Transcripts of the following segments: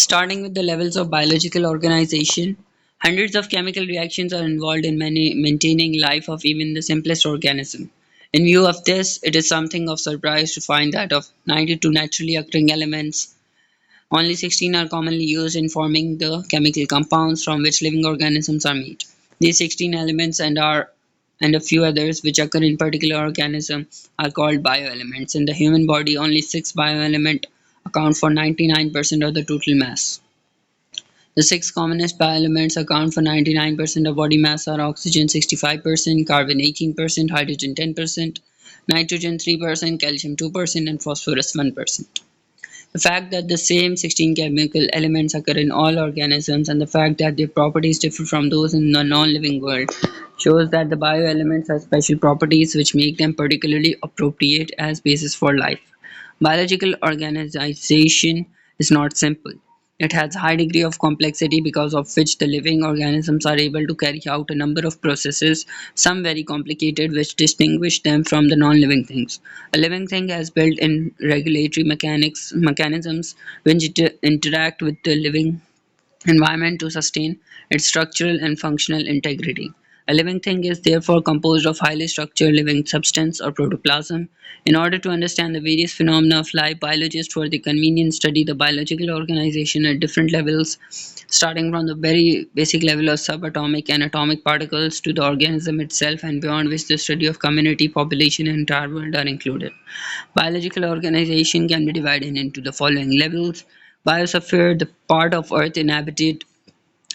Starting with the levels of biological organization, hundreds of chemical reactions are involved in maintaining life of even the simplest organism. In view of this, it is something of surprise to find that of 92 naturally occurring elements, only 16 are commonly used in forming the chemical compounds from which living organisms are made. These 16 elements and a few others which occur in particular organism are called bioelements. In the human body, only 6 bioelements account for 99% of the total mass. The six commonest bioelements account for 99% of body mass are oxygen 65%, carbon 18%, hydrogen 10%, nitrogen 3%, calcium 2%, and phosphorus 1%. The fact that the same 16 chemical elements occur in all organisms and the fact that their properties differ from those in the non-living world shows that the bioelements have special properties which make them particularly appropriate as basis for life. Biological organization is not simple. It has a high degree of complexity because of which the living organisms are able to carry out a number of processes, some very complicated, which distinguish them from the non-living things. A living thing has built-in regulatory mechanisms which interact with the living environment to sustain its structural and functional integrity. A living thing is therefore composed of highly structured living substance or protoplasm. In order to understand the various phenomena of life, biologists for the convenience study the biological organization at different levels, starting from the very basic level of subatomic and atomic particles to the organism itself and beyond, which the study of community, population, and entire world are included. Biological organization can be divided into the following levels. Biosphere, the part of Earth inhabited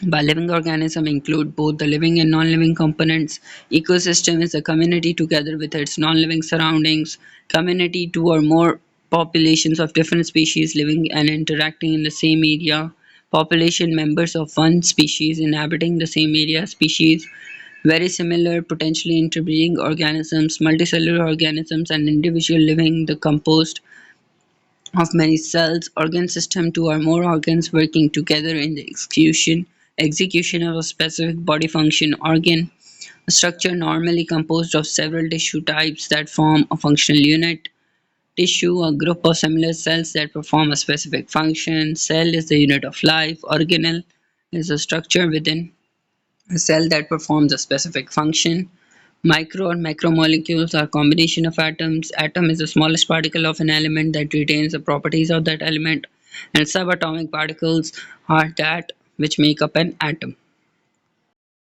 by living organisms, include both the living and non-living components. Ecosystem is a community together with its non-living surroundings. Community, two or more populations of different species living and interacting in the same area. Population, members of one species inhabiting the same area. Species, very similar, potentially interbreeding organisms. Multicellular organisms, and individual living, the composed of many cells, organ system, two or more organs working together in the execution of a specific body function organ, a structure normally composed of several tissue types that form a functional unit. Tissue, a group of similar cells that perform a specific function. Cell is the unit of life. Organelle is a structure within a cell that performs a specific function. Micro or macromolecules are combination of atoms. Atom is the smallest particle of an element that retains the properties of that element, and subatomic particles are that which make up an atom.